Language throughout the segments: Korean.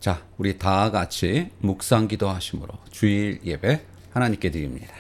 자, 우리 다 같이 묵상 기도하심으로 주일 예배 하나님께 드립니다.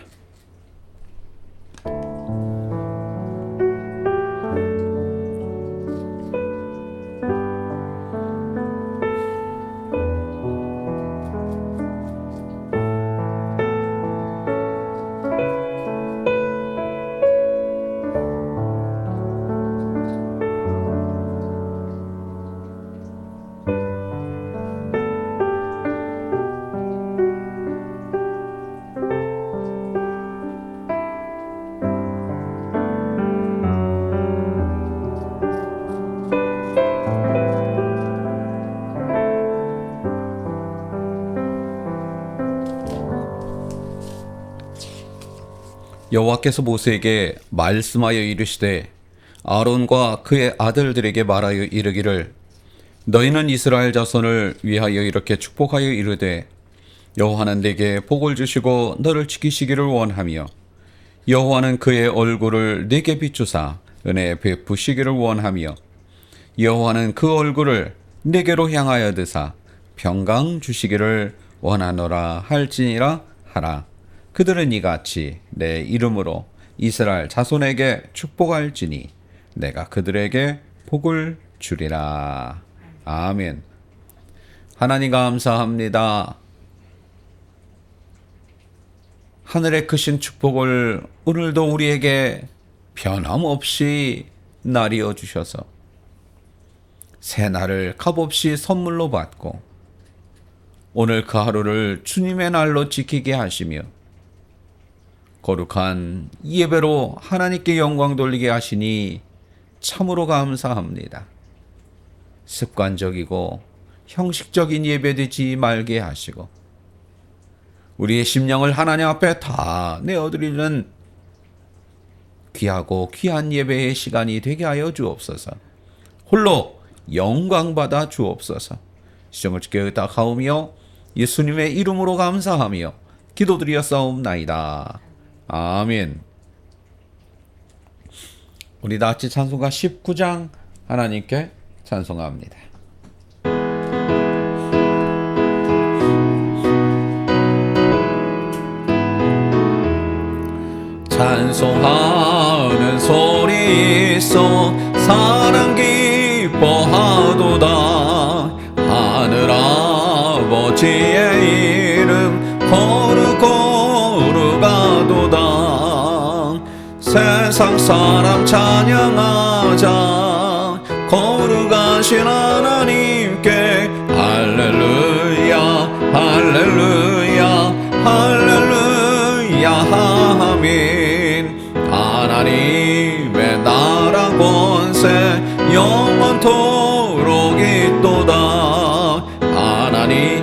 여호와께서 모세에게 말씀하여 이르시되 아론과 그의 아들들에게 말하여 이르기를 너희는 이스라엘 자손을 위하여 이렇게 축복하여 이르되 여호와는 내게 복을 주시고 너를 지키시기를 원하며 여호와는 그의 얼굴을 내게 비추사 은혜 베푸시기를 원하며 여호와는 그 얼굴을 내게로 향하여 드사 평강 주시기를 원하노라 할지니라 하라. 그들은 이같이 내 이름으로 이스라엘 자손에게 축복할지니 내가 그들에게 복을 주리라. 아멘. 하나님 감사합니다. 하늘의 크신 축복을 오늘도 우리에게 변함없이 나리어 주셔서 새날을 값없이 선물로 받고 오늘 그 하루를 주님의 날로 지키게 하시며 거룩한 예배로 하나님께 영광 돌리게 하시니 참으로 감사합니다. 습관적이고 형식적인 예배되지 말게 하시고 우리의 심령을 하나님 앞에 다 내어드리는 귀하고 귀한 예배의 시간이 되게 하여 주옵소서. 홀로 영광받아 주옵소서. 시정을 지켜 의탁하오며 예수님의 이름으로 감사하며 기도드리었사옵나이다. 아멘. 우리 다같이 찬송가 19장 하나님께 찬송합니다. 찬송하는 소리 있어 사랑 기뻐하도다. 하늘아버지의 이름 거룩거룩하도다. 세상 사람 찬양하자. 거룩하신 하나님께 할렐루야 할렐루야 할렐루야 아멘. 하나님의 나라 권세 영원토록 있도다. 하나님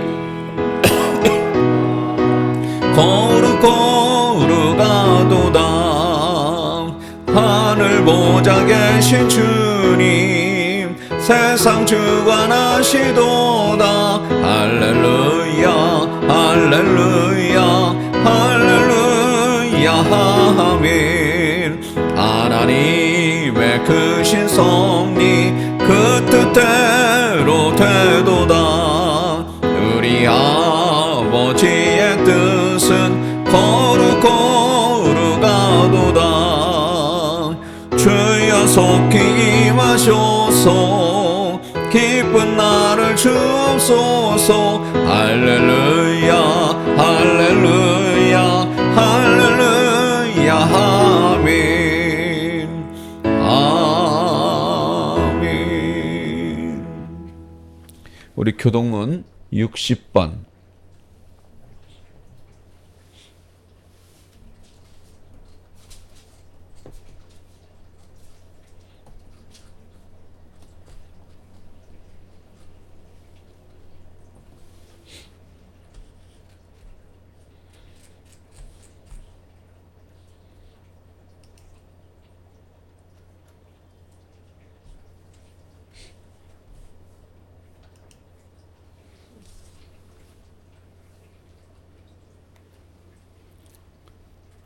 거룩거룩하도다. 하늘 보좌 계신 주님 세상 주관하시도다. 할렐루야 할렐루야 할렐루야 아멘. 하나님의 크신 섭리 그 뜻대로 되도다. 우리 아버지의 뜻은 거룩거룩하도다. 주여 속히 임하소서. 기쁜 날을 주옵소서. 할렐루야 할렐루야 할렐루야 아멘 아멘. 우리 교동문 60번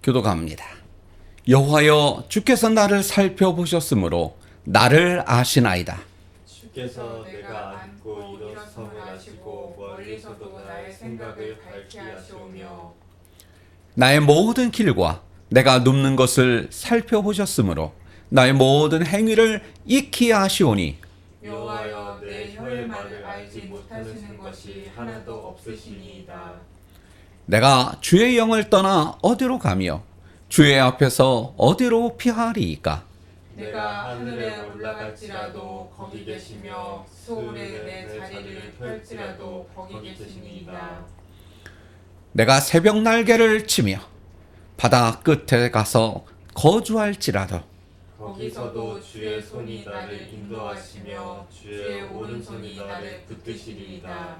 교도갑니다. 여호와여 주께서 나를 살펴보셨으므로 나를 아시나이다. 주께서 내가 앉고 일어섬을 하시고 멀리서도 나의 생각을 밝게 하시오며 나의 모든 길과 내가 눕는 것을 살펴보셨으므로 나의 모든 행위를 익히 하시오니 여호와여 내 혀의 말을 알지 못하시는 것이 하나도 없으시니이다. 내가 주의 영을 떠나 어디로 가며 주의 앞에서 어디로 피하리이까? 내가 하늘에 올라갈지라도 거기 계시며 소울에 내 자리를 펼지라도 거기 계시니이다. 내가 새벽 날개를 치며 바다 끝에 가서 거주할지라도 거기서도 주의 손이 나를 인도하시며 주의 오른손이 나를 붙드시리이다.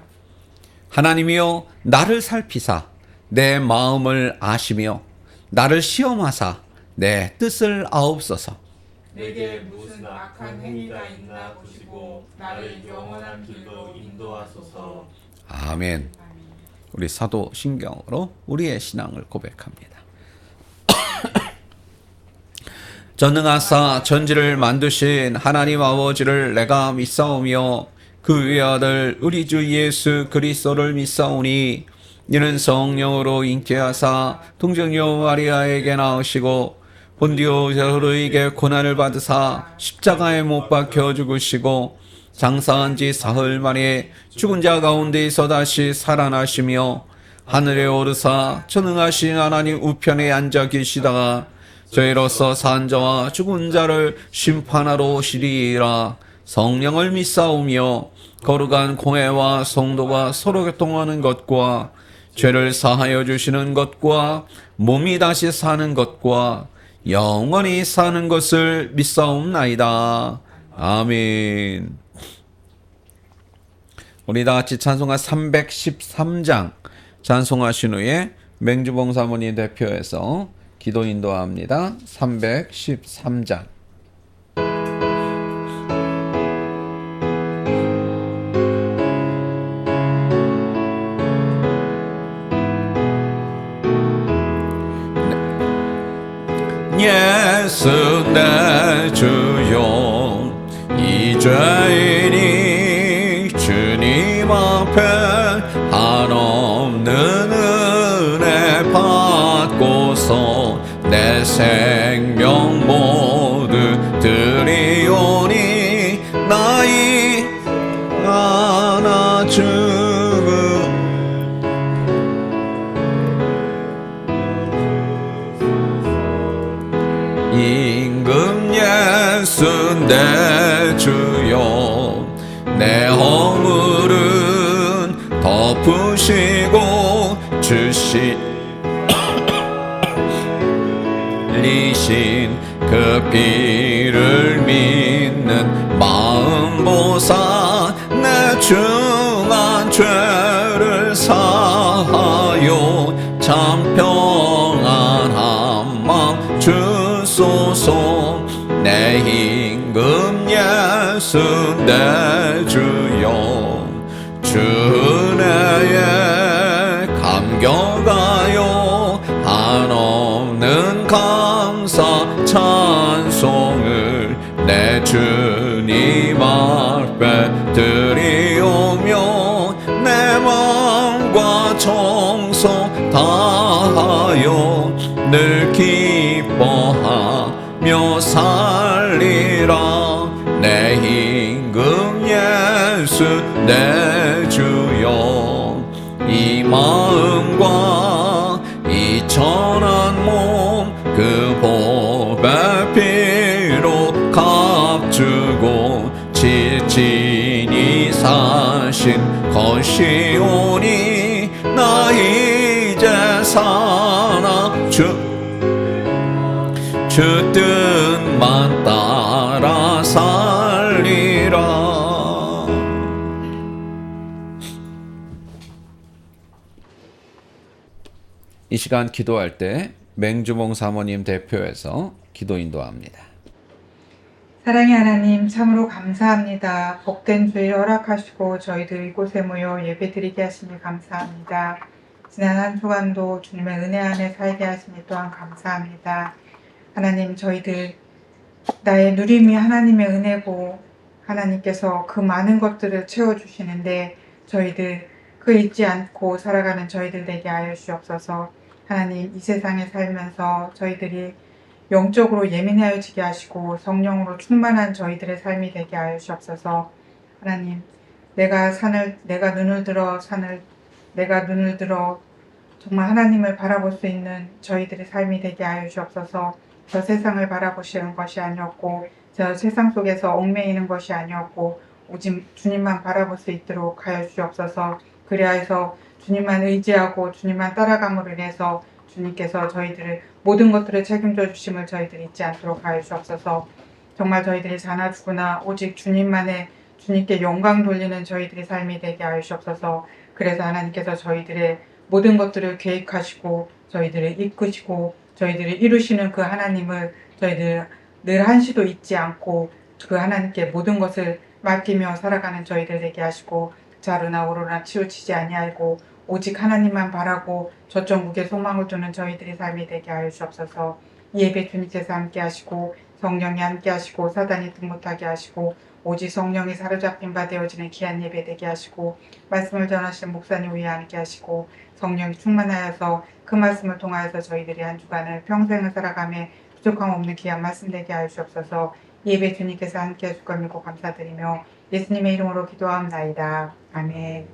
하나님이여 나를 살피사 내 마음을 아시며 나를 시험하사 내 뜻을 아옵소서. 내게 무슨 악한 행위가 있나 보시고 나를 영원한 길로 인도하소서. 아멘. 우리 사도 신경으로 우리의 신앙을 고백합니다. 전능하사 천지를 만드신 하나님 아버지를 내가 믿사오며 그 외아들 우리 주 예수 그리스도를 믿사오니 이는 성령으로 잉태하사 동정녀 마리아에게 나으시고 본디오 헤로드에게 고난을 받으사 십자가에 못 박혀 죽으시고 장사한 지 사흘 만에 죽은 자 가운데서 다시 살아나시며 하늘에 오르사 전능하신 하나님 우편에 앉아 계시다가 저희로서 산 자와 죽은 자를 심판하러 오시리라. 성령을 믿사오며 거룩한 공회와 성도가 서로 교통하는 것과 죄를 사하여 주시는 것과 몸이 다시 사는 것과 영원히 사는 것을 믿사옵나이다. 아멘. 우리 다 같이 찬송가 313장 찬송하신 후에 맹주봉 사모님 대표해서 기도 인도합니다. 313장. 예수 내 주여 이 죄인이 주님 앞에 한없는 은혜 받고서 내 생명 모두 드리오니 나이 하나 죽음 임금 예수 내 주여 내 허물은 덮으시고 주시리신 그 피를 믿는 마음 보사 내 중한 죄를 사하여 참 평안한 마음 주소서. 내 임금 예수 내 주여 주 은혜에 감격하여 한없는 감사 찬송을 내 주님 앞에 드리오며 내 마음과 정성 다하여 늘 기뻐하며 살리라. 내 임금 예수 내 주여 이 마음과 이 천한 몸 그 보배 피로 값주고 지친이 사신 것이오니 나 이제 사나 주 뜻만 따라 살리라. 이 시간 기도할 때 맹주봉 사모님 대표해서 기도 인도합니다. 사랑의 하나님, 참으로 감사합니다. 복된 주일 허락하시고 저희들 이곳에 모여 예배드리게 하시니 감사합니다. 지난 한 주간도 주님의 은혜 안에 살게 하시니 또한 감사합니다. 하나님, 저희들 나의 누림이 하나님의 은혜고 하나님께서 그 많은 것들을 채워주시는데 저희들 그 잊지 않고 살아가는 저희들 되게 하여 주옵소서. 하나님, 이 세상에 살면서 저희들이 영적으로 예민해지게 하시고 성령으로 충만한 저희들의 삶이 되게 하여 주옵소서. 하나님, 내가 눈을 들어 정말 하나님을 바라볼 수 있는 저희들의 삶이 되게 하여 주옵소서. 저 세상을 바라보시는 것이 아니었고 저 세상 속에서 얽매이는 것이 아니었고 오직 주님만 바라볼 수 있도록 하여 주옵소서. 그리하여서 주님만 의지하고 주님만 따라감으로 인해서 주님께서 저희들을 모든 것들을 책임져 주심을 저희들이 잊지 않도록 하여 주옵소서. 정말 저희들이 자나 죽으나 오직 주님께 영광 돌리는 저희들의 삶이 되게 하여 주옵소서. 그래서 하나님께서 저희들의 모든 것들을 계획하시고 저희들을 이끄시고 저희들을 이루시는 그 하나님을 저희들 늘 한시도 잊지 않고 그 하나님께 모든 것을 맡기며 살아가는 저희들 되게 하시고 자루나 오로나 치우치지 아니하고 오직 하나님만 바라고 저전국에 소망을 두는 저희들의 삶이 되게 하여 주옵소서. 이 예배 주님께서 함께 하시고 성령이 함께 하시고 사단이 등 못하게 하시고 오직 성령이 사로잡힌 바 되어지는 귀한 예배 되게 하시고 말씀을 전하시는 목사님 위에 함께 하시고 성령이 충만하여서 그 말씀을 통하여서 저희들이 한 주간을 평생을 살아가며 부족함 없는 귀한 말씀 되게 하여 주옵소서. 예배 주님께서 함께 하실 걸 믿고 감사드리며 예수님의 이름으로 기도하옵나이다. 아멘.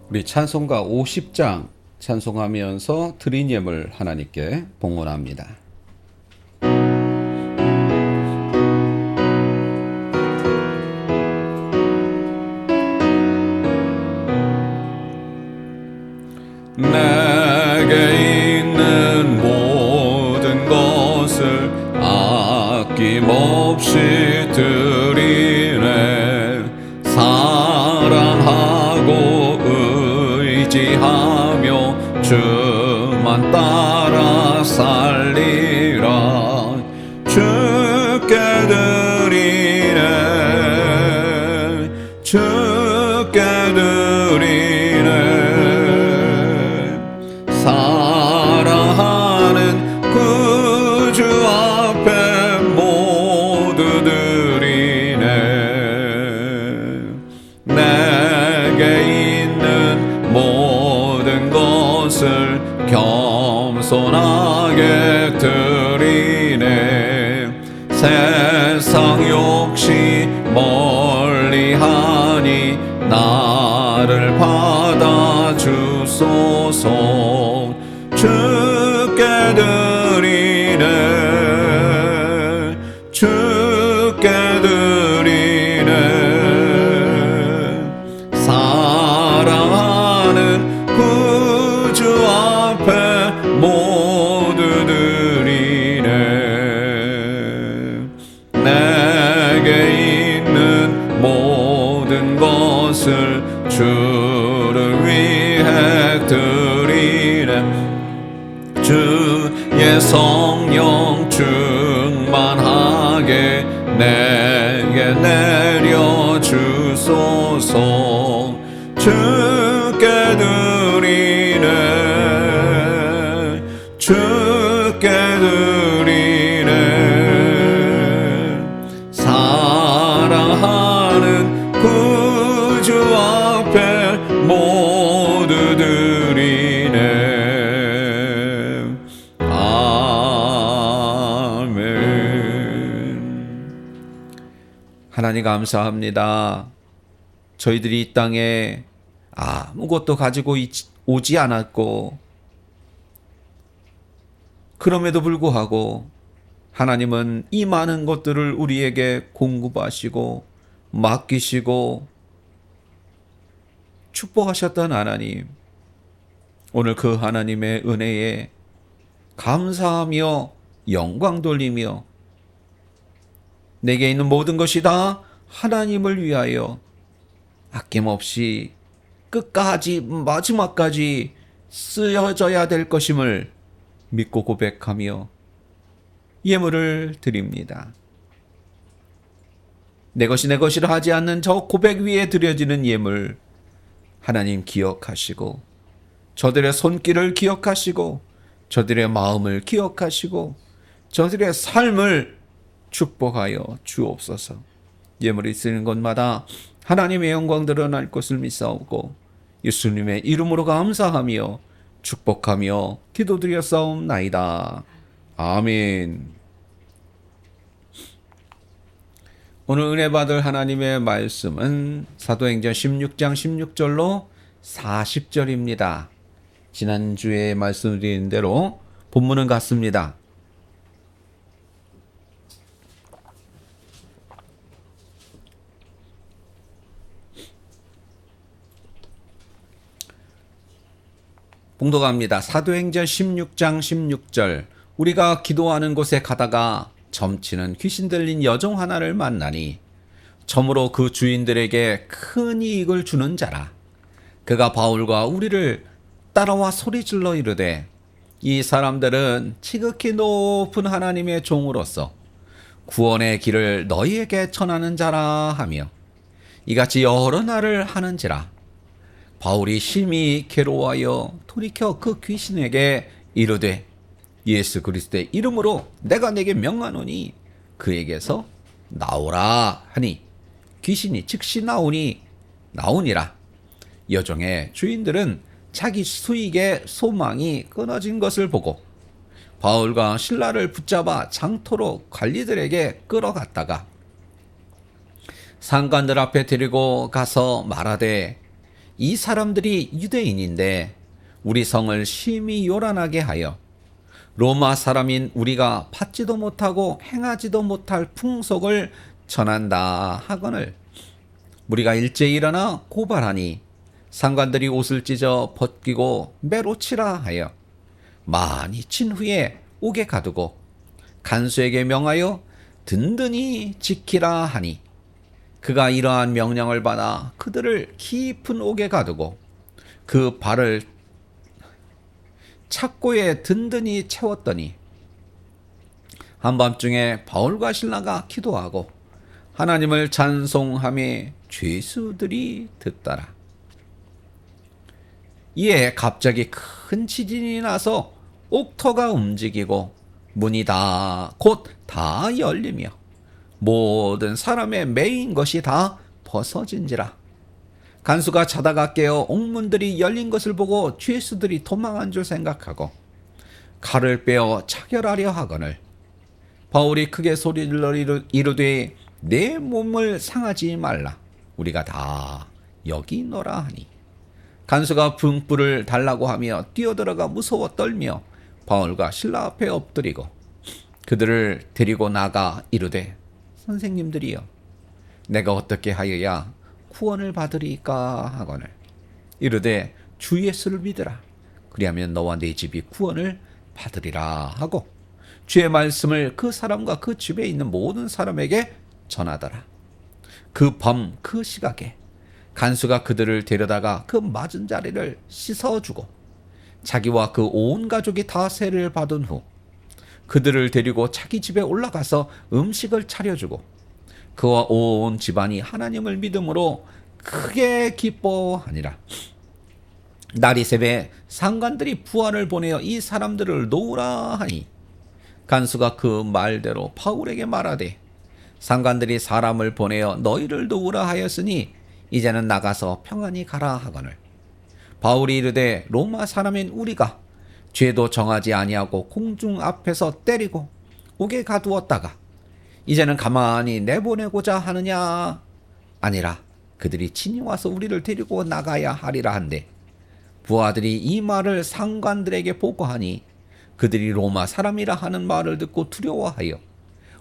우리 찬송가 50장 찬송하면서 드린 예물 하나님께 봉헌합니다. 내게 있는 모든 것을 아낌없이 드리네. 사랑하고 의지하며 주만 따라 살리라. 주께 드리네. 주께 드리네. 사랑하는 구주 앞에 모두 드리네. 내게 있는 모든 것을 겸손하게 드리네. 세상 욕심 멀리하니 나를 받아주소서. 주께 드리네. 주께 드리네. 사랑하는 구주 앞에 모두 드리네. 내게 있는 모든 것을 주를 위해 드리네. 주의 성령 충만하게 내게 내려주소서. 주께 드리네. 주께 드리네. 사랑하는 구주 앞에 모두 드리네. 하나님 감사합니다. 저희들이 이 땅에 아무것도 가지고 오지 않았고 그럼에도 불구하고 하나님은 이 많은 것들을 우리에게 공급하시고 맡기시고 축복하셨던 하나님, 오늘 그 하나님의 은혜에 감사하며 영광 돌리며 내게 있는 모든 것이 다 하나님을 위하여 아낌없이 끝까지 마지막까지 쓰여져야 될 것임을 믿고 고백하며 예물을 드립니다. 내 것이 내 것이라 하지 않는 저 고백 위에 드려지는 예물 하나님 기억하시고 저들의 손길을 기억하시고 저들의 마음을 기억하시고 저들의 삶을 축복하여 주옵소서. 예물이 쓰는 곳마다 하나님의 영광 드러날 것을 믿사오고 예수님의 이름으로 감사하며 축복하며 기도드렸사옵나이다. 아멘. 오늘 은혜 받을 하나님의 말씀은 사도행전 16장 16절로 40절입니다. 지난주에 말씀드린 대로 본문은 같습니다. 봉독합니다. 사도행전 16장 16절. 우리가 기도하는 곳에 가다가 점치는 귀신 들린 여종 하나를 만나니 점으로 그 주인들에게 큰 이익을 주는 자라. 그가 바울과 우리를 따라와 소리질러 이르되 이 사람들은 지극히 높은 하나님의 종으로서 구원의 길을 너희에게 전하는 자라 하며 이같이 여러 날을 하는지라. 바울이 심히 괴로워하여 돌이켜 그 귀신에게 이르되 예수 그리스도의 이름으로 내가 네게 명하노니 그에게서 나오라 하니 귀신이 즉시 나오니라. 여종의 주인들은 자기 수익의 소망이 끊어진 것을 보고 바울과 신라를 붙잡아 장토로 관리들에게 끌어갔다가 상관들 앞에 데리고 가서 말하되 이 사람들이 유대인인데 우리 성을 심히 요란하게 하여 로마 사람인 우리가 받지도 못하고 행하지도 못할 풍속을 전한다 하거늘 우리가 일제히 일어나 고발하니 상관들이 옷을 찢어 벗기고 매로 치라 하여 많이 친 후에 옥에 가두고 간수에게 명하여 든든히 지키라 하니 그가 이러한 명령을 받아 그들을 깊은 옥에 가두고 그 발을 착고에 든든히 채웠더니 한밤중에 바울과 신라가 기도하고 하나님을 찬송하며 죄수들이 듣더라. 이에 갑자기 큰 지진이 나서 옥터가 움직이고 문이 곧 다 열리며 모든 사람의 매인 것이 다 벗어진지라. 간수가 자다가 깨어 옥문들이 열린 것을 보고 죄수들이 도망한 줄 생각하고 칼을 빼어 차결하려 하거늘 바울이 크게 소리질러 이르되 내 몸을 상하지 말라. 우리가 다 여기 있노라 하니 간수가 등불을 달라고 하며 뛰어들어가 무서워 떨며 바울과 신라 앞에 엎드리고 그들을 데리고 나가 이르되 선생님들이여 내가 어떻게 하여야 구원을 받으리까 하거늘 이르되 주 예수를 믿으라. 그리하면 너와 네 집이 구원을 받으리라 하고 주의 말씀을 그 사람과 그 집에 있는 모든 사람에게 전하더라. 그 밤 그 시각에 간수가 그들을 데려다가 그 맞은 자리를 씻어주고 자기와 그 온 가족이 다 세를 받은 후 그들을 데리고 자기 집에 올라가서 음식을 차려주고 그와 온 집안이 하나님을 믿음으로 크게 기뻐하니라. 날이 새에 상관들이 부하를 보내어 이 사람들을 놓으라 하니 간수가 그 말대로 바울에게 말하되 상관들이 사람을 보내어 너희를 놓으라 하였으니 이제는 나가서 평안히 가라 하거늘 바울이 이르되 로마 사람인 우리가 죄도 정하지 아니하고 공중 앞에서 때리고 옥에 가두었다가 이제는 가만히 내보내고자 하느냐 아니라 그들이 친히 와서 우리를 데리고 나가야 하리라 한데 부하들이 이 말을 상관들에게 보고하니 그들이 로마 사람이라 하는 말을 듣고 두려워하여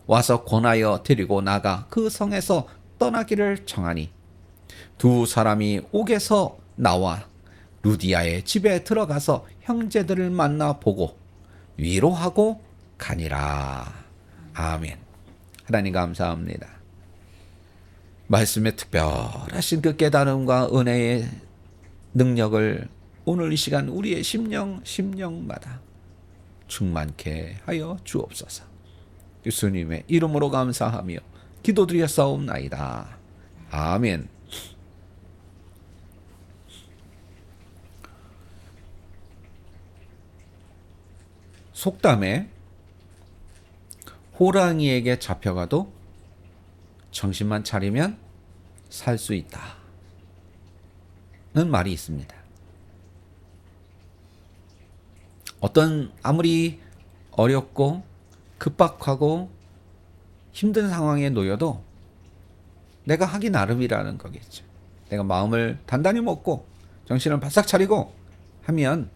와서 권하여 데리고 나가 그 성에서 떠나기를 청하니 두 사람이 옥에서 나와 루디아의 집에 들어가서 형제들을 만나 보고 위로하고 가니라. 아멘. 하나님 감사합니다. 말씀의 특별하신 그 깨달음과 은혜의 능력을 오늘 이 시간 우리의 심령마다 충만케 하여 주옵소서. 예수님의 이름으로 감사하며 기도드렸사옵나이다. 아멘. 속담에 호랑이에게 잡혀가도 정신만 차리면 살 수 있다 는 말이 있습니다. 어떤 아무리 어렵고 급박하고 힘든 상황에 놓여도 내가 하기 나름이라는 거겠죠. 내가 마음을 단단히 먹고 정신을 바싹 차리고 하면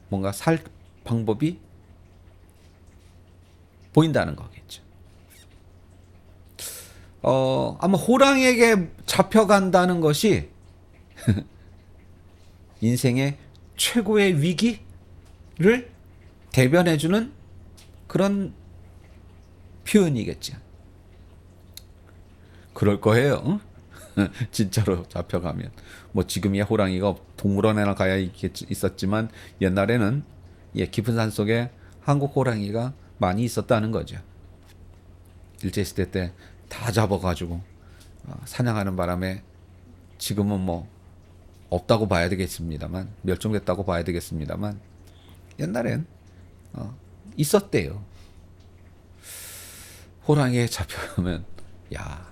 뭔가 살 방법이 보인다는 거겠죠. 아마 호랑이에게 잡혀간다는 것이 인생의 최고의 위기를 대변해주는 그런 표현이겠죠. 그럴 거예요. 진짜로 잡혀가면. 뭐 지금이야 호랑이가 동물원에나 가야 있었지만 옛날에는 깊은 산 속에 한국 호랑이가 많이 있었다는 거죠. 일제시대 때 다 잡아가지고 사냥하는 바람에 지금은 뭐 없다고 봐야 되겠습니다만, 멸종됐다고 봐야 되겠습니다만, 옛날엔 있었대요. 호랑이에 잡혀가면 야,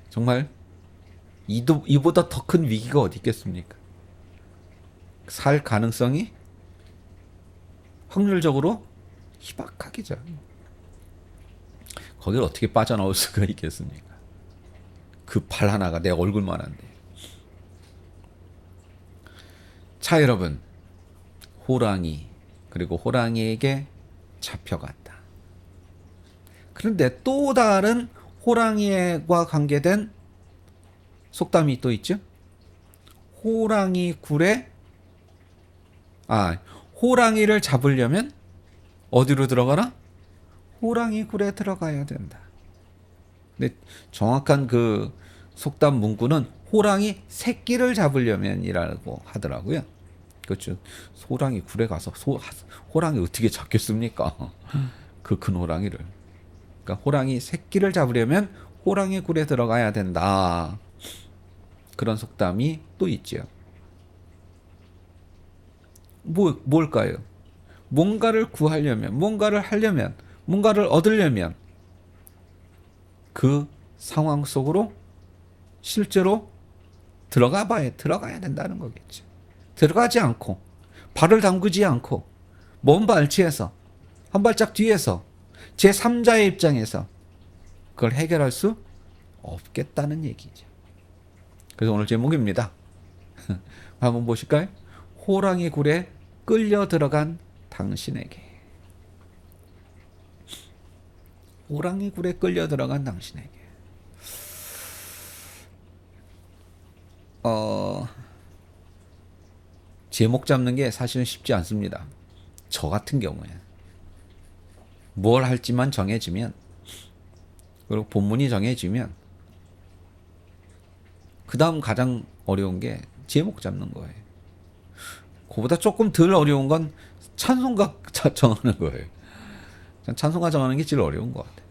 정말 이보다 더 큰 위기가 어디 있겠습니까? 살 가능성이 확률적으로 희박하기죠. 거길 어떻게 빠져나올 수가 있겠습니까? 그 팔 하나가 내 얼굴만한데. 자, 여러분, 호랑이, 그리고 호랑이에게 잡혀갔다. 그런데 또 다른 호랑이와 관계된 속담이 또 있죠. 호랑이를 잡으려면 어디로 들어가라? 호랑이 굴에 들어가야 된다. 근데 정확한 그 속담 문구는 호랑이 새끼를 잡으려면이라고 하더라고요. 그렇죠. 호랑이 굴에 가서 호랑이 어떻게 잡겠습니까? 그 큰 호랑이를. 그러니까 호랑이 새끼를 잡으려면 호랑이 굴에 들어가야 된다. 그런 속담이 또 있죠. 뭘까요? 뭔가를 구하려면, 뭔가를 하려면, 뭔가를 얻으려면 그 상황 속으로 실제로 들어가야 된다는 거겠죠. 들어가지 않고, 발을 담그지 않고, 먼 발치에서, 한 발짝 뒤에서, 제3자의 입장에서 그걸 해결할 수 없겠다는 얘기죠. 그래서 오늘 제목입니다. 한번 보실까요? 호랑이 굴에 끌려 들어간 당신에게. 호랑이 굴에 끌려 들어간 당신에게. 제목 잡는 게 사실은 쉽지 않습니다. 저 같은 경우에 뭘 할지만 정해지면, 그리고 본문이 정해지면 그 다음 가장 어려운 게 제목 잡는 거예요. 그보다 조금 덜 어려운 건 찬송가 정하는 거예요. 찬송가 정하는 게 제일 어려운 것 같아요.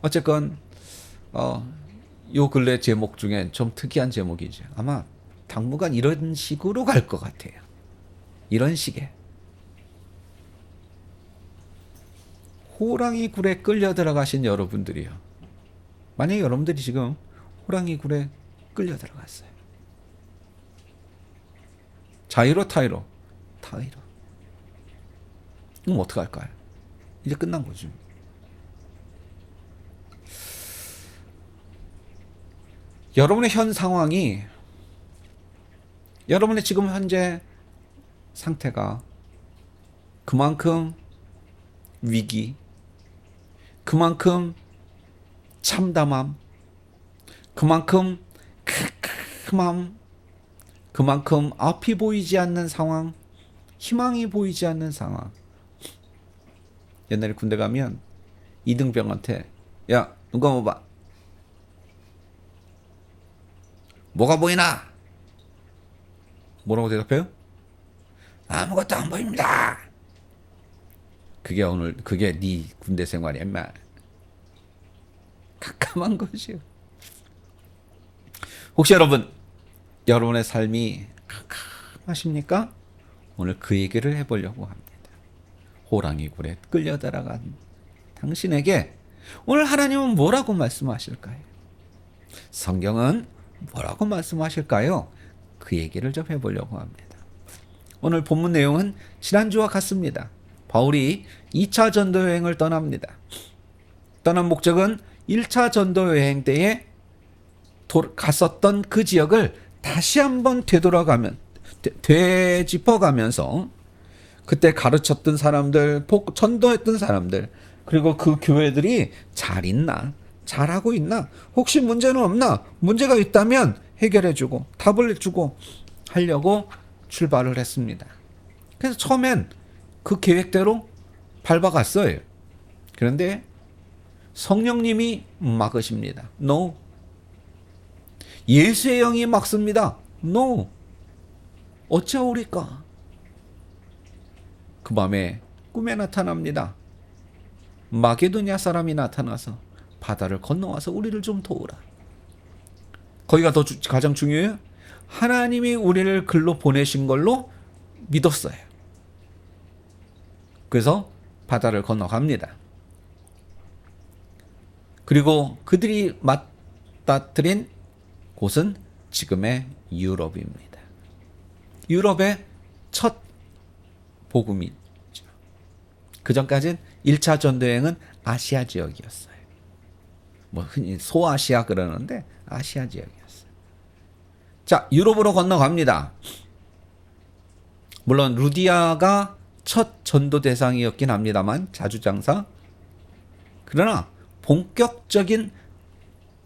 어쨌건 요 근래 제목 중에 좀 특이한 제목이죠. 아마 당분간 이런 식으로 갈 것 같아요. 이런 식의 호랑이 굴에 끌려 들어가신 여러분들이요. 만약에 여러분들이 지금 호랑이 굴에 끌려 들어갔어요. 자이로 타이로. 그럼 어떡할까요? 이제 끝난 거죠. 여러분의 현 상황이, 여러분의 지금 현재 상태가 그만큼 위기, 그만큼 참담함, 그만큼 큼큼함, 그만큼 앞이 보이지 않는 상황, 희망이 보이지 않는 상황. 옛날에 군대 가면 이등병한테 야, 눈 감아봐. 뭐가 보이나? 뭐라고 대답해요? 아무것도 안 보입니다. 그게 네 군대 생활이야, 인마. 깜깜한 것이요. 혹시 여러분의 삶이 깜깜하십니까? 오늘 그 얘기를 해보려고 합니다. 호랑이 굴에 끌려 들어간 당신에게 오늘 하나님은 뭐라고 말씀하실까요? 성경은 뭐라고 말씀하실까요? 그 얘기를 좀 해보려고 합니다. 오늘 본문 내용은 지난주와 같습니다. 바울이 2차 전도 여행을 떠납니다. 떠난 목적은 1차 전도 여행 때에 갔었던 그 지역을 다시 한번 되짚어가면서 그때 가르쳤던 사람들, 전도했던 사람들, 그리고 그 교회들이 잘 있나? 잘하고 있나? 혹시 문제는 없나? 문제가 있다면 해결해주고 답을 주고 하려고 출발을 했습니다. 그래서 처음엔 그 계획대로 밟아갔어요. 그런데 성령님이 막으십니다. No. 예수의 영이 막습니다. No. 어찌하오리까? 그 밤에 꿈에 나타납니다. 마게도냐 사람이 나타나서 바다를 건너와서 우리를 좀 도우라. 거기가 가장 중요해요. 하나님이 우리를 글로 보내신 걸로 믿었어요. 그래서 바다를 건너갑니다. 그리고 그들이 맞닥뜨린 곳은 지금의 유럽입니다. 유럽의 첫 복음이죠. 그 전까지는 1차 전도여행은 아시아 지역이었어요. 뭐 흔히 소아시아 그러는데 아시아 지역이었어요. 자, 유럽으로 건너갑니다. 물론 루디아가 첫 전도 대상이었긴 합니다만 자주장사. 그러나 본격적인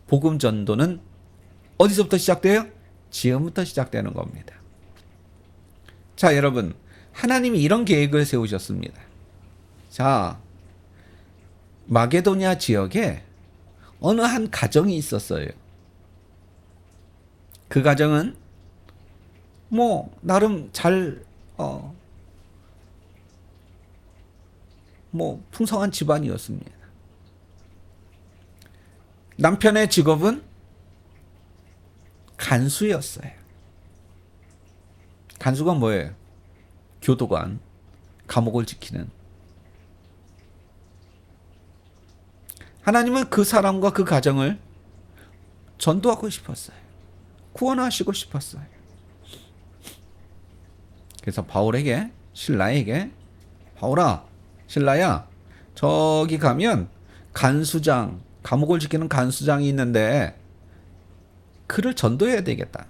복음 전도는 어디서부터 시작돼요? 지금부터 시작되는 겁니다. 자, 여러분, 하나님이 이런 계획을 세우셨습니다. 자, 마게도냐 지역에 어느 한 가정이 있었어요. 그 가정은 나름 잘 풍성한 집안이었습니다. 남편의 직업은 간수였어요. 간수가 뭐예요? 교도관, 감옥을 지키는. 하나님은 그 사람과 그 가정을 전도하고 싶었어요. 구원하시고 싶었어요. 그래서 신라에게 바울아, 신라야, 저기 가면 간수장, 감옥을 지키는 간수장이 있는데 그를 전도해야 되겠다.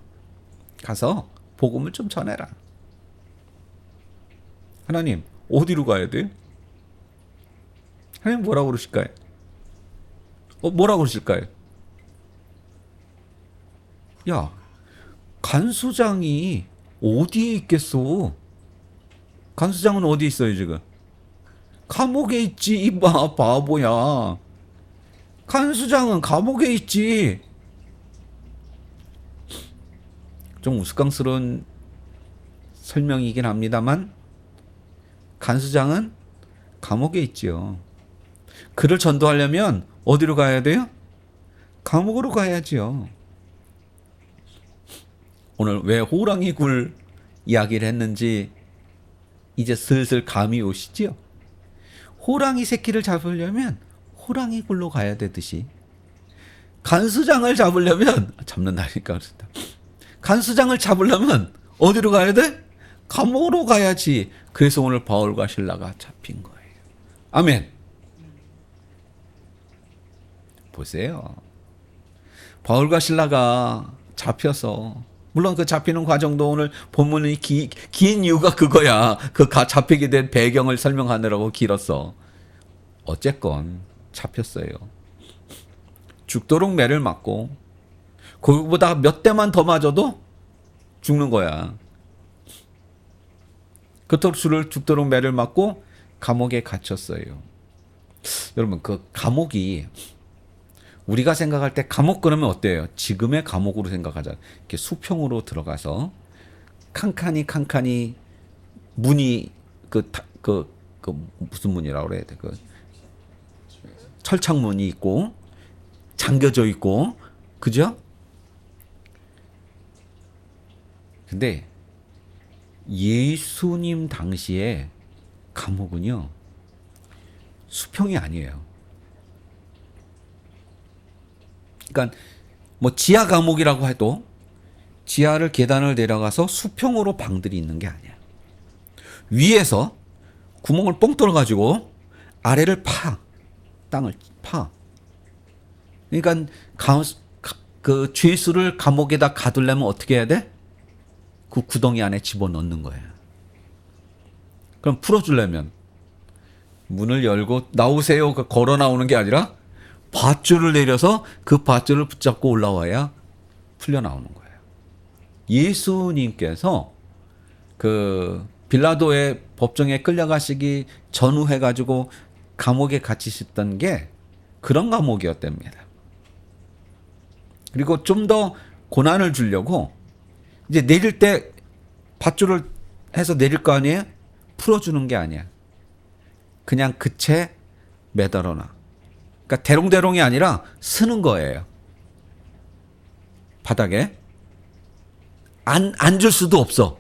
가서 복음을 좀 전해라. 하나님, 어디로 가야 돼? 하나님 뭐라고 그러실까요? 뭐라고 그러실까요? 야, 간수장이 어디에 있겠어? 간수장은 어디 있어요 지금? 감옥에 있지, 이봐, 바보야. 간수장은 감옥에 있지. 좀 우스꽝스러운 설명이긴 합니다만 간수장은 감옥에 있지요. 그를 전도하려면 어디로 가야 돼요? 감옥으로 가야지요. 오늘 왜 호랑이 굴 이야기를 했는지 이제 슬슬 감이 오시지요? 호랑이 새끼를 잡으려면 호랑이 굴로 가야 되듯이 간수장을 잡는다니까. 간수장을 잡으려면 어디로 가야 돼? 감옥으로 가야지. 그래서 오늘 바울과 실라가 잡힌 거예요. 아멘. 보세요. 바울과 실라가 잡혀서, 물론 그 잡히는 과정도 오늘 본문이 긴 이유가 그거야. 잡히게 된 배경을 설명하느라고 길었어. 어쨌건 잡혔어요. 죽도록 매를 맞고 그거보다 몇 대만 더 맞아도 죽는 거야. 그토록 죽도록 매를 맞고 감옥에 갇혔어요. 여러분, 그 감옥이 우리가 생각할 때 감옥 그러면 어때요? 지금의 감옥으로 생각하자. 이렇게 수평으로 들어가서 칸칸이 문이 그 그 무슨 문이라고 그래야 돼? 그 철창문이 있고 잠겨져 있고, 그죠? 근데 예수님 당시에 감옥은요, 수평이 아니에요. 그러니까 뭐 지하 감옥이라고 해도 지하를 계단을 내려가서 수평으로 방들이 있는 게 아니야. 위에서 구멍을 뻥 뚫어가지고 아래를 파, 땅을 파. 그러니까 그 죄수를 감옥에다 가두려면 어떻게 해야 돼? 그 구덩이 안에 집어넣는 거예요. 그럼 풀어주려면 문을 열고 나오세요 걸어 나오는 게 아니라 밧줄을 내려서 그 밧줄을 붙잡고 올라와야 풀려 나오는 거예요. 예수님께서 그 빌라도의 법정에 끌려가시기 전후해 가지고 감옥에 갇히셨던 게 그런 감옥이었답니다. 그리고 좀 더 고난을 주려고 이제 내릴 때 밧줄을 해서 내릴 거 아니에요? 풀어주는 게 아니야. 그냥 그 채 매달아놔. 그러니까 대롱대롱이 아니라 쓰는 거예요. 바닥에. 앉을 수도 없어.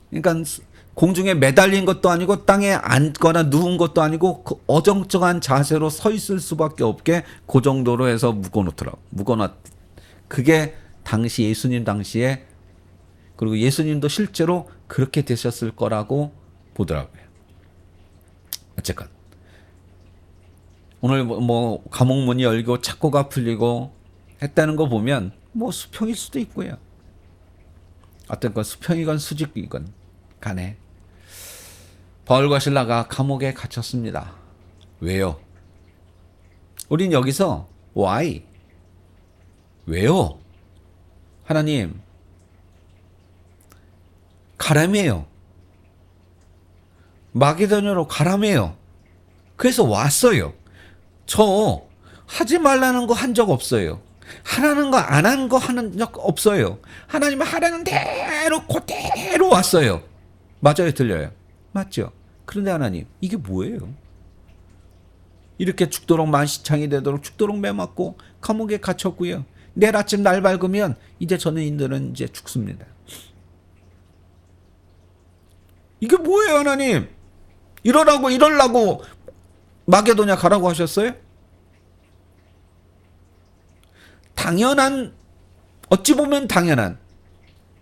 그러니까 공중에 매달린 것도 아니고 땅에 앉거나 누운 것도 아니고 그 어정쩡한 자세로 서 있을 수밖에 없게 그 정도로 해서 묶어놓더라고. 묶어놨. 그게 당시 예수님 당시에, 그리고 예수님도 실제로 그렇게 되셨을 거라고 보더라고요. 어쨌건 오늘 뭐 감옥 문이 열리고 착고가 풀리고 했다는 거 보면 뭐 수평일 수도 있고요. 어떤 건 수평이건 수직이건 간에 바울과 실라가 감옥에 갇혔습니다. 왜요? 우린 여기서 why? 왜요? 하나님, 가라매요. 마게도냐로 가라매요. 그래서 왔어요. 저 하지 말라는 거 한 적 없어요. 하라는 거 안 한 거 하는 적 없어요. 하나님 하라는 대로 그대로 왔어요. 맞아요, 틀려요? 맞죠? 그런데 하나님, 이게 뭐예요? 이렇게 죽도록 만시창이 되도록 죽도록 매맞고 감옥에 갇혔고요. 내일 아침 날 밝으면 이제 전의인들은 이제 죽습니다. 이게 뭐예요, 하나님? 이러려고 마게도냐 가라고 하셨어요? 당연한, 어찌 보면 당연한,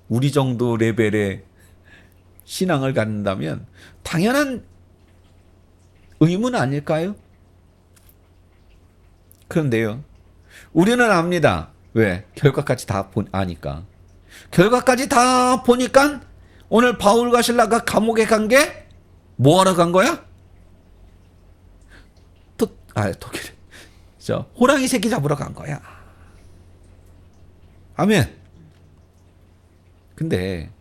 우리 정도 레벨의 신앙을 갖는다면 당연한 의문 아닐까요? 그런데요, 우리는 압니다. 왜? 결과까지 다 아니까. 결과까지 다 보니까 오늘 바울과 실라가 감옥에 간 게 뭐하러 간 거야? 독일. 호랑이 새끼 잡으러 간 거야. 아멘. 근데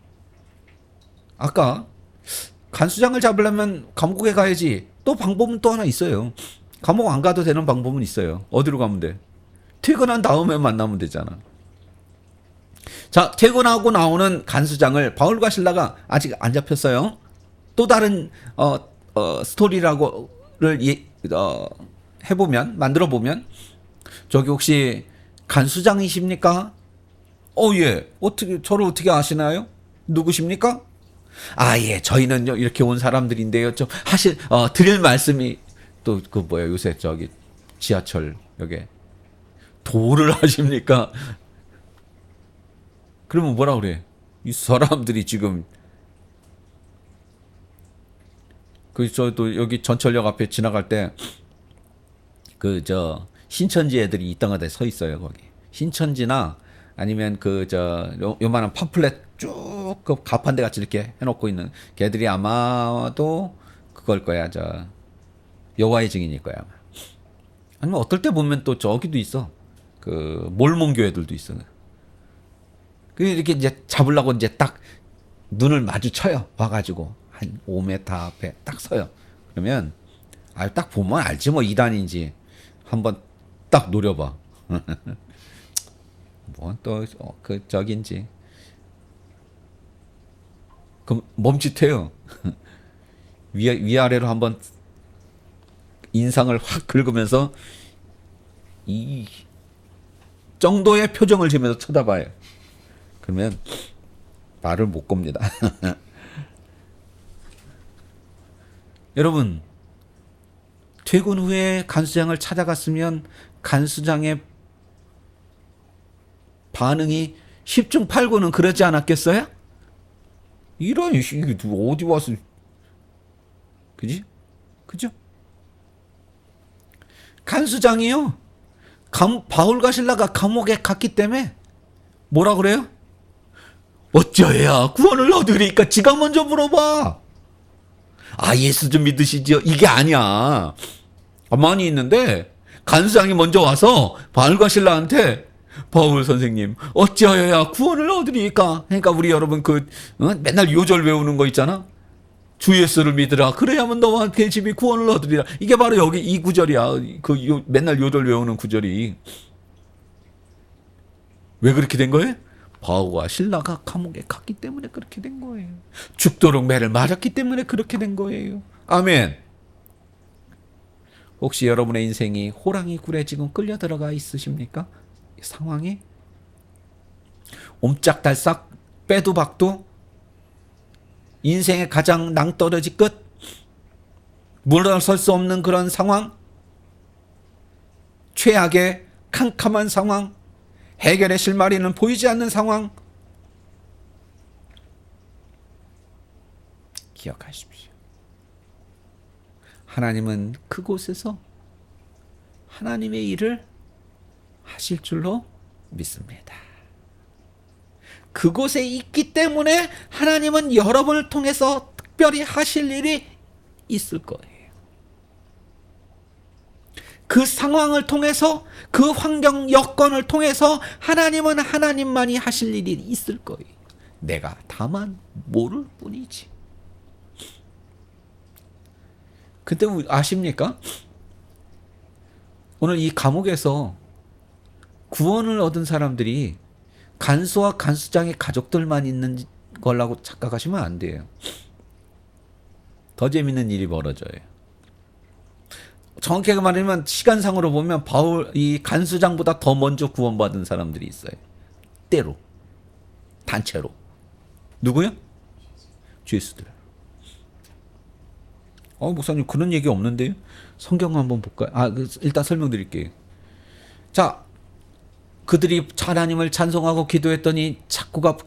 아까 간수장을 잡으려면 감옥에 가야지. 또 방법은 또 하나 있어요. 감옥 안 가도 되는 방법은 있어요. 어디로 가면 돼? 퇴근한 다음에 만나면 되잖아. 자, 퇴근하고 나오는 간수장을 바울과 실라가 아직 안 잡혔어요. 또 다른 스토리라고를 해보면, 만들어 보면, 저기 혹시 간수장이십니까? 예. 저를 어떻게 아시나요? 누구십니까? 예, 저희는요, 이렇게 온 사람들인데요. 좀 드릴 말씀이, 또, 요새 저기, 지하철, 여기, 도를 하십니까? 그러면 뭐라 그래? 이 사람들이 지금, 저도 여기 전철역 앞에 지나갈 때, 신천지 애들이 이땅하게 서 있어요, 거기. 신천지나, 아니면 요만한 팜플렛 쭉, 가판대 같이 이렇게 해놓고 있는 걔들이 아마도 그걸 거야, 여호와의 증인일 거야, 아마. 아니면 어떨 때 보면 또 저기도 있어. 몰몬교회들도 있어. 이렇게 이제 잡으려고 이제 딱 눈을 마주쳐요. 와가지고 한 5m 앞에 딱 서요. 그러면 딱 보면 알지 뭐 이단인지. 한번 딱 노려봐. 뭐 또 저긴지. 그럼 멈칫해요. 위아래로 한번 인상을 확 긁으면서 이 정도의 표정을 지으면서 쳐다봐요. 그러면 말을 못 겁니다. 여러분, 퇴근 후에 간수장을 찾아갔으면 간수장의 반응이 10중 8구는 그러지 않았겠어요? 이런 이게 어디 와서, 그지? 그죠? 간수장이요, 바울과 실라가 감옥에 갔기 때문에 뭐라 그래요? 어찌해야 구원을 얻으리까? 지가 먼저 물어봐. 아, 예수 좀 믿으시지요? 이게 아니야. 가만히 있는데 간수장이 먼저 와서 바울과 실라한테, 바울 선생님, 어찌하여야 구원을 얻으리까? 그러니까 우리 여러분 맨날 요절 외우는 거 있잖아. 주 예수를 믿으라. 그래야만 너와 그 집이 구원을 얻으리라. 이게 바로 여기 이 구절이야. 맨날 요절 외우는 구절이. 왜 그렇게 된 거예요? 바울과 실라가 감옥에 갔기 때문에 그렇게 된 거예요. 죽도록 매를 맞았기 때문에 그렇게 된 거예요. 아멘. 혹시 여러분의 인생이 호랑이 굴에 지금 끌려 들어가 있으십니까? 상황이 옴짝달싹 빼도 박도 인생의 가장 낭떠러지 끝, 물러설 수 없는 그런 상황, 최악의 캄캄한 상황, 해결의 실마리는 보이지 않는 상황. 기억하십시오. 하나님은 그곳에서 하나님의 일을 하실 줄로 믿습니다. 그곳에 있기 때문에 하나님은 여러분을 통해서 특별히 하실 일이 있을 거예요. 그 상황을 통해서, 그 환경 여건을 통해서 하나님은 하나님만이 하실 일이 있을 거예요. 내가 다만 모를 뿐이지. 근데 아십니까? 오늘 이 감옥에서 구원을 얻은 사람들이 간수와 간수장의 가족들만 있는 거라고 착각하시면 안 돼요. 더 재밌는 일이 벌어져요. 정확하게 말하면 시간상으로 보면 이 간수장보다 더 먼저 구원받은 사람들이 있어요. 때로, 단체로. 누구요? 죄수들. 목사님 그런 얘기 없는데요? 성경 한번 볼까요? 일단 설명드릴게요. 자, 그들이 하나님을 찬송하고 기도했더니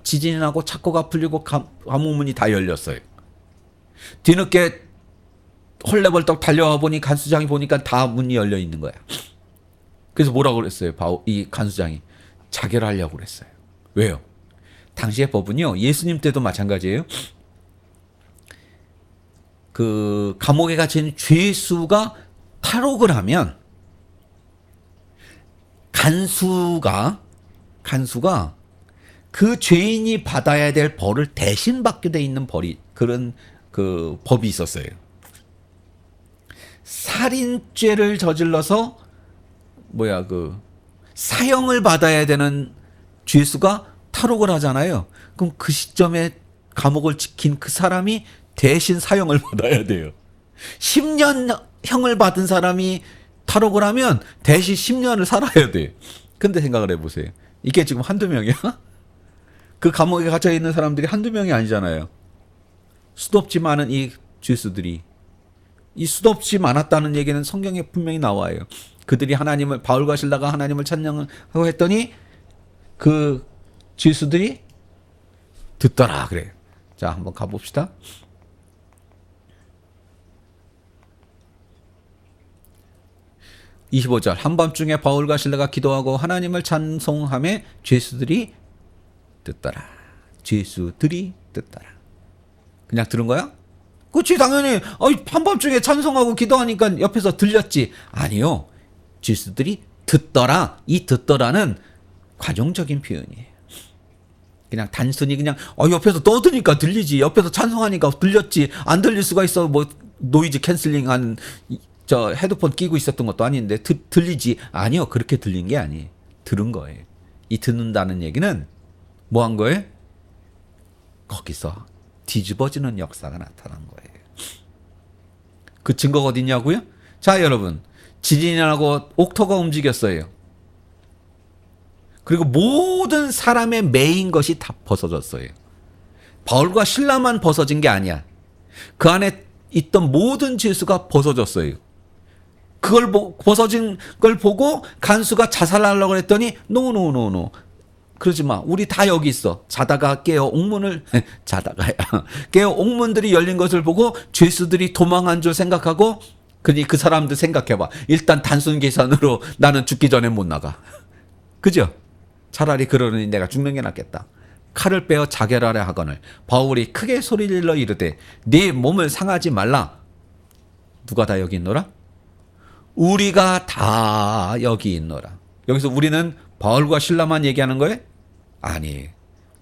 지진이 나고 창고가 풀리고 감옥문이 다 열렸어요. 뒤늦게 헐레벌떡 달려와 보니 간수장이 보니까 다 문이 열려 있는 거야. 그래서 뭐라고 그랬어요? 이 간수장이 자결하려고 그랬어요. 왜요? 당시의 법은요, 예수님 때도 마찬가지예요. 그 감옥에 갇힌 죄수가 탈옥을 하면 간수가 그 죄인이 받아야 될 벌을 대신 받게 돼 있는 그런 그 법이 있었어요. 살인죄를 저질러서 사형을 받아야 되는 죄수가 탈옥을 하잖아요. 그럼 그 시점에 감옥을 지킨 그 사람이 대신 사형을 받아야 돼요. 10년 형을 받은 사람이 탈옥을 하면 대신 10년을 살아야 돼. 근데 생각을 해보세요. 이게 지금 한두 명이야? 그 감옥에 갇혀 있는 사람들이 한두 명이 아니잖아요. 수도 없이 많은 이 죄수들이. 이 수도 없이 많았다는 얘기는 성경에 분명히 나와요. 그들이 바울과 실라가 하나님을 찬양하고 했더니 그 죄수들이 듣더라 그래요. 자, 한번 가봅시다. (25절) 한밤중에 바울과 실라가 기도하고 하나님을 찬송하며 죄수들이 듣더라. 죄수들이 듣더라. 그냥 들은 거야? 그렇지, 당연히. 한밤중에 찬송하고 기도하니까 옆에서 들렸지. 아니요, 죄수들이 듣더라. 이 듣더라는 과정적인 표현이에요. 그냥 단순히 옆에서 떠드니까 들리지, 옆에서 찬송하니까 들렸지, 안 들릴 수가 있어. 노이즈 캔슬링한 헤드폰 끼고 있었던 것도 아닌데 들리지. 아니요, 그렇게 들린 게 아니에요. 들은 거예요. 이 듣는다는 얘기는 뭐 한 거예요? 거기서 뒤집어지는 역사가 나타난 거예요. 그 증거가 어딨냐고요? 자, 여러분. 지진이 나고 옥토가 움직였어요. 그리고 모든 사람의 매인 것이 다 벗어졌어요. 바울과 실라만 벗어진 게 아니야. 그 안에 있던 모든 죄수가 벗어졌어요. 그걸 벗어진 걸 보고 간수가 자살하려고 했더니 노. 그러지 마. 우리 다 여기 있어. 자다가 깨어 옥문을 자다가야 깨어 옥문들이 열린 것을 보고 죄수들이 도망한 줄 생각하고 그니 그 사람들 생각해봐. 일단 단순 계산으로 나는 죽기 전에 못 나가. 그죠? 차라리 그러니 내가 죽는 게 낫겠다. 칼을 빼어 자결하려 하거늘 바울이 크게 소리질러 이르되 네 몸을 상하지 말라. 누가 다 여기 있노라? 우리가 다 여기 있노라. 여기서 우리는 바울과 실라만 얘기하는 거예요? 아니,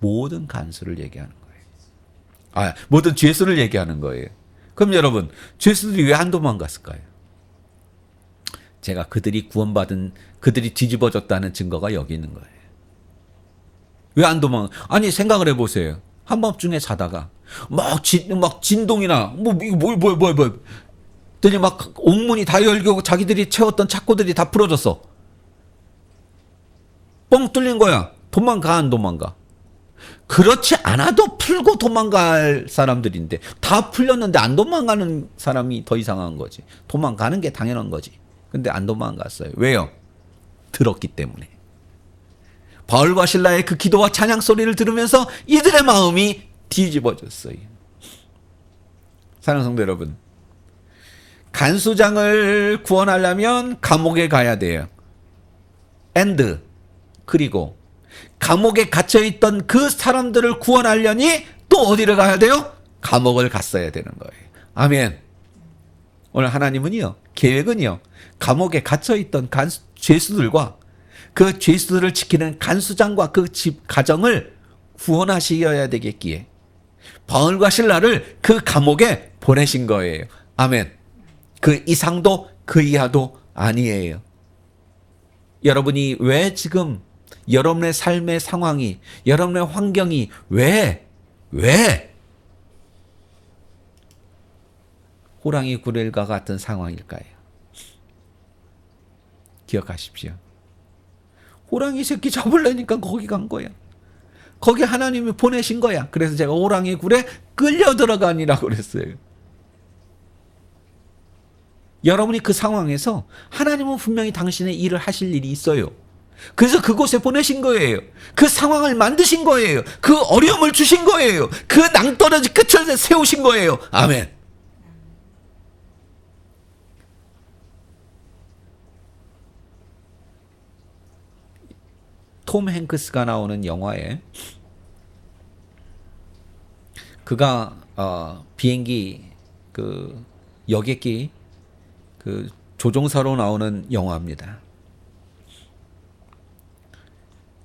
모든 간수를 얘기하는 거예요. 모든 죄수를 얘기하는 거예요. 그럼 여러분, 죄수들이 왜 안 도망갔을까요? 제가 그들이 구원받은, 그들이 뒤집어졌다는 증거가 여기 있는 거예요. 왜 안 도망? 아니, 생각을 해보세요. 한밤중에 자다가 막 진동이나 들이 막 옥문이 다 열리고 자기들이 채웠던 착고들이 다 풀어졌어. 뻥 뚫린 거야. 도망가 안 도망가? 그렇지 않아도 풀고 도망갈 사람들인데 다 풀렸는데 안 도망가는 사람이 더 이상한 거지. 도망가는 게 당연한 거지. 근데 안 도망갔어요. 왜요? 들었기 때문에. 바울과 실라의 그 기도와 찬양 소리를 들으면서 이들의 마음이 뒤집어졌어요. 사랑하는 성도 여러분, 간수장을 구원하려면 감옥에 가야 돼요. 그리고 감옥에 갇혀있던 그 사람들을 구원하려니 또 어디를 가야 돼요? 감옥을 갔어야 되는 거예요. 아멘. 오늘 하나님은요, 계획은요, 감옥에 갇혀있던 죄수들과 그 죄수들을 지키는 간수장과 그 집 가정을 구원하셔야 되겠기에 바울과 실라를 그 감옥에 보내신 거예요. 아멘. 그 이상도 그 이하도 아니에요. 여러분이 왜 지금 여러분의 삶의 상황이, 여러분의 환경이 왜 호랑이 굴일과 같은 상황일까요? 기억하십시오. 호랑이 새끼 잡으려니까 거기 간 거야. 거기 하나님이 보내신 거야. 그래서 제가 호랑이 굴에 끌려 들어가니라고 그랬어요. 여러분이 그 상황에서 하나님은 분명히 당신의 일을 하실 일이 있어요. 그래서 그곳에 보내신 거예요. 그 상황을 만드신 거예요. 그 어려움을 주신 거예요. 그 낭떠러지 끝을 세우신 거예요. 아멘. 톰 행크스가 나오는 영화에 그가 비행기 그 여객기 그 조종사로 나오는 영화입니다.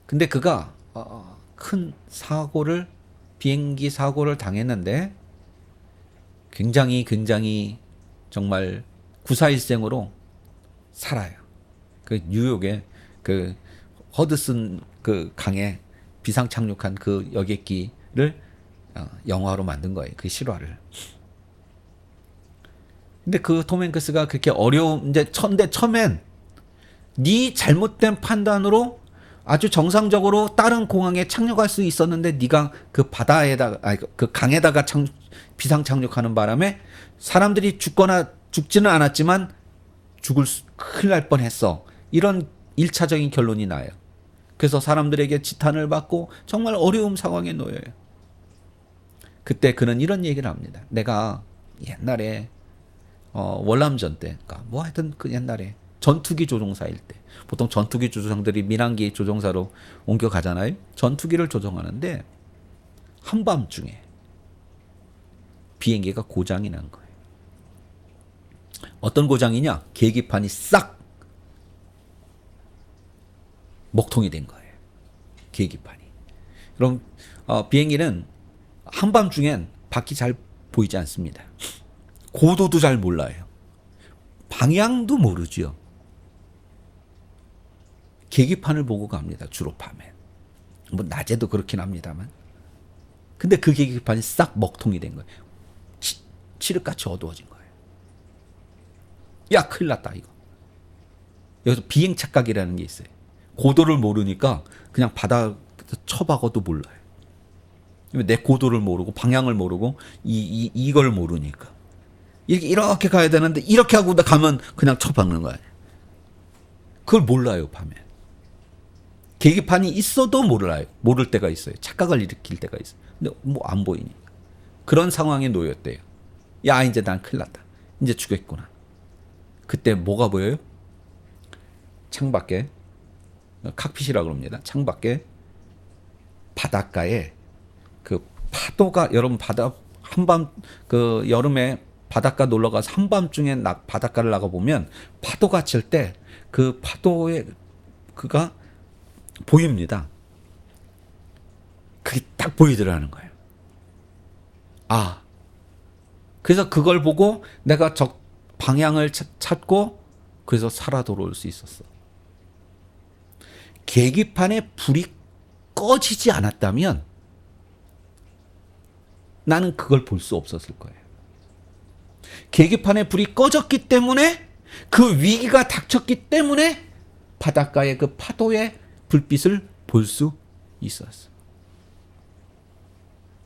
근데 그가 큰 비행기 사고를 당했는데 굉장히 정말 구사일생으로 살아요. 그 뉴욕에 그 허드슨 그 강에 비상 착륙한 그 여객기를 영화로 만든 거예요. 그 실화를. 근데 그 톰 행크스가 그렇게 이제 처음엔 네 잘못된 판단으로 아주 정상적으로 다른 공항에 착륙할 수 있었는데 네가 그 바다에다가 그 강에다가 비상 착륙하는 바람에 사람들이 죽지는 않았지만 큰일 날 뻔했어. 이런 1차적인 결론이 나요. 그래서 사람들에게 지탄을 받고 정말 어려운 상황에 놓여요. 그때 그는 이런 얘기를 합니다. 내가 옛날에 월남전 때, 뭐 하여튼 그 옛날에 전투기 조종사일 때, 보통 전투기 조종사들이 민항기 조종사로 옮겨가잖아요. 전투기를 조종하는데 한밤중에 비행기가 고장이 난 거예요. 어떤 고장이냐? 계기판이 싹 먹통이 된 거예요. 계기판이. 그럼 비행기는 한밤중엔 밖이 잘 보이지 않습니다. 고도도 잘 몰라요. 방향도 모르죠. 계기판을 보고 갑니다. 주로 밤에. 뭐 낮에도 그렇긴 합니다만. 근데 그 계기판이 싹 먹통이 된 거예요. 칠흑같이 어두워진 거예요. 야, 큰일 났다 이거. 여기서 비행 착각이라는 게 있어요. 고도를 모르니까 그냥 바닥 쳐박아도 몰라요. 내 고도를 모르고 방향을 모르고 이걸 모르니까 이렇게 가야 되는데 이렇게 하고 가면 그냥 쳐박는 거야. 그걸 몰라요. 밤에 계기판이 있어도 몰라요. 모를 때가 있어요. 착각을 일으킬 때가 있어요. 근데 뭐 안 보이니까 그런 상황에 놓였대요. 야, 이제 난 큰일 났다. 이제 죽겠구나. 그때 뭐가 보여요? 창밖에, 칵핏이라고 합니다. 창밖에 바닷가에 그 파도가, 여러분 한밤 그 여름에 바닷가 놀러 가서 한밤중에 바닷가를 나가 보면 파도가 칠 때 그 파도에 그가 보입니다. 그게 딱 보이더라는 거예요. 아, 그래서 그걸 보고 내가 방향을 찾고 그래서 살아 돌아올 수 있었어. 계기판에 불이 꺼지지 않았다면 나는 그걸 볼 수 없었을 거예요. 계기판에 불이 꺼졌기 때문에, 그 위기가 닥쳤기 때문에 바닷가의 그 파도의 불빛을 볼 수 있었어.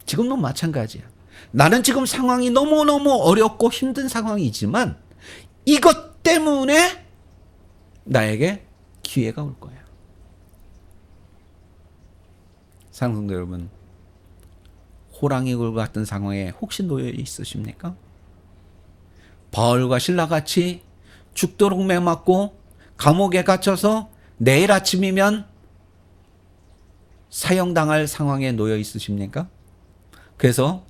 지금도 마찬가지야. 나는 지금 상황이 너무너무 어렵고 힘든 상황이지만 이것 때문에 나에게 기회가 올 거야. 사랑하는 성도 여러분, 호랑이 굴 같은 상황에 혹시 놓여 있으십니까? 바울과 신라같이 죽도록 매맞고 감옥에 갇혀서 내일 아침이면 사형당할 상황에 놓여 있으십니까? 그래서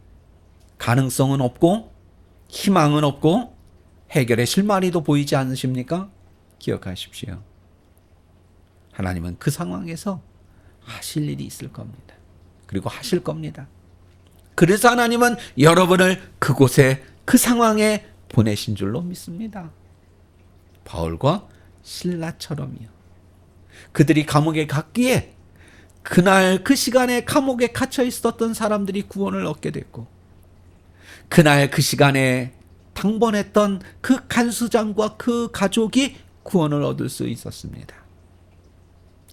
가능성은 없고 희망은 없고 해결의 실마리도 보이지 않으십니까? 기억하십시오. 하나님은 그 상황에서 하실 일이 있을 겁니다. 그리고 하실 겁니다. 그래서 하나님은 여러분을 그곳에, 그 상황에 보내신 줄로 믿습니다. 바울과 신라처럼이요. 그들이 감옥에 갔기에 그날 그 시간에 감옥에 갇혀 있었던 사람들이 구원을 얻게 됐고, 그날 그 시간에 당번했던 그 간수장과 그 가족이 구원을 얻을 수 있었습니다.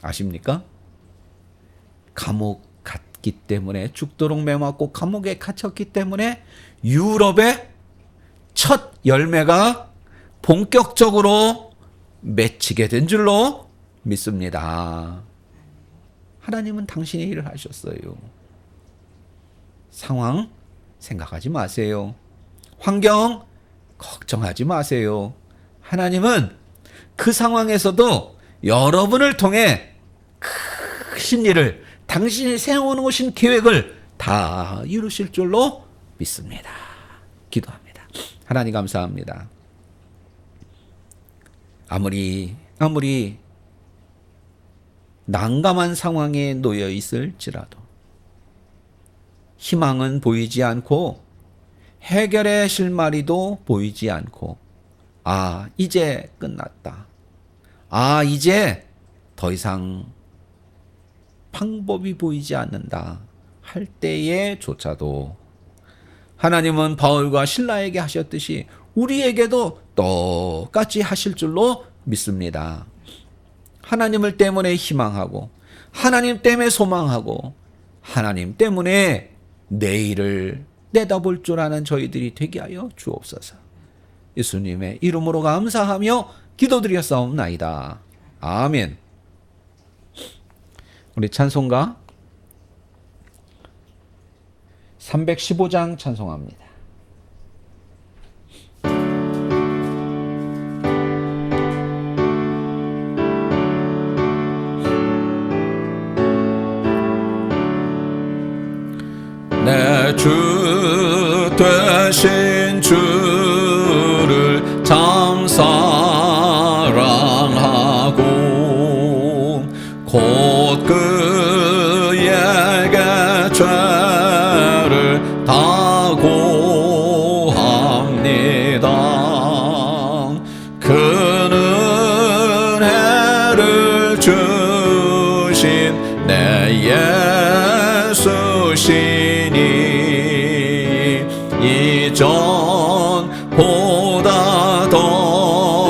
아십니까? 감옥 갔기 때문에, 죽도록 매맞고 감옥에 갇혔기 때문에 유럽의 첫 열매가 본격적으로 맺히게 된 줄로 믿습니다. 하나님은 당신의 일을 하셨어요. 상황 생각하지 마세요. 환경 걱정하지 마세요. 하나님은 그 상황에서도 여러분을 통해 크신 일을, 당신이 세워놓으신 계획을 다 이루실 줄로 믿습니다. 기도합니다. 하나님 감사합니다. 아무리 난감한 상황에 놓여 있을지라도 희망은 보이지 않고 해결의 실마리도 보이지 않고, 아, 이제 끝났다. 아, 이제 더 이상 방법이 보이지 않는다 할 때에조차도 하나님은 바울과 신라에게 하셨듯이 우리에게도 똑같이 하실 줄로 믿습니다. 하나님을 때문에 희망하고, 하나님 때문에 소망하고, 하나님 때문에 내일을 내다볼 줄 아는 저희들이 되게 하여 주옵소서. 예수님의 이름으로 감사하며 기도드렸사옵나이다. 아멘. 우리 찬송가 315장 찬송합니다. 내 주 되신 주를 참 사랑하고 곧 그에게 죄를 다 고합니다. 그는 은혜를 주신 내 예수시니 이전보다 더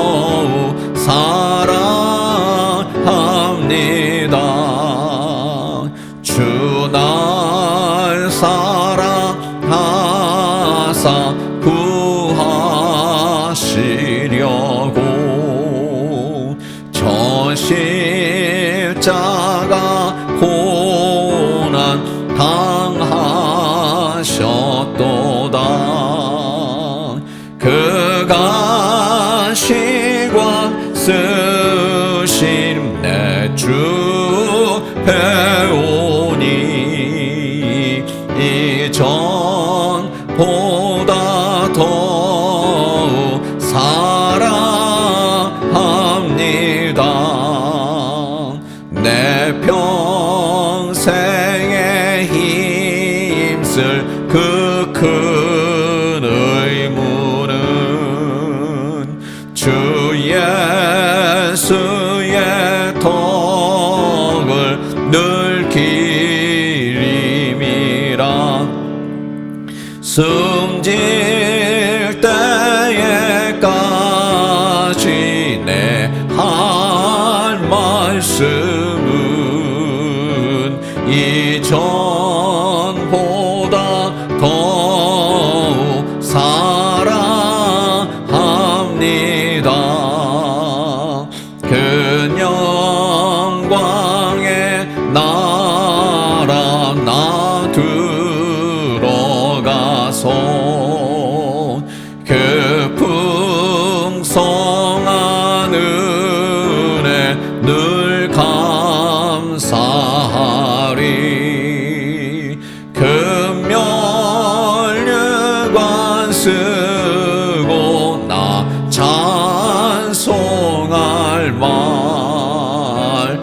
배우니 이전보다 더욱 사랑합니다. 내 평생에 힘쓸 그 큰 의무는 주 예수의 덕을 늘 기림이라. 숨질 때에까지 내 할 말씀은 이전보다 더욱 사랑합니다. 그 영광의 나라 나 들어가서 그 풍성한 은혜 늘 감사하리. 금면류관 쓰고 나 찬송할 말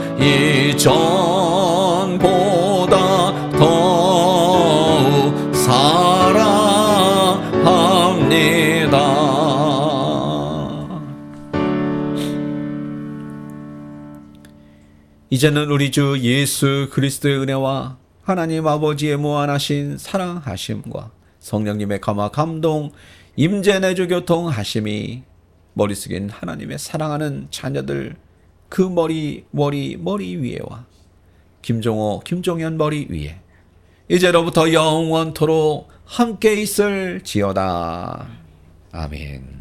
이전보다 더욱 사랑합니다. 이제는 우리 주 예수 그리스도의 은혜와 하나님 아버지의 무한하신 사랑하심과 성령님의 감화 감동 임재 내주 교통하심이 머리 숙인 하나님의 사랑하는 자녀들 그 머리 위에와 김종현 머리 위에 이제로부터 영원토록 함께 있을지어다. 아멘.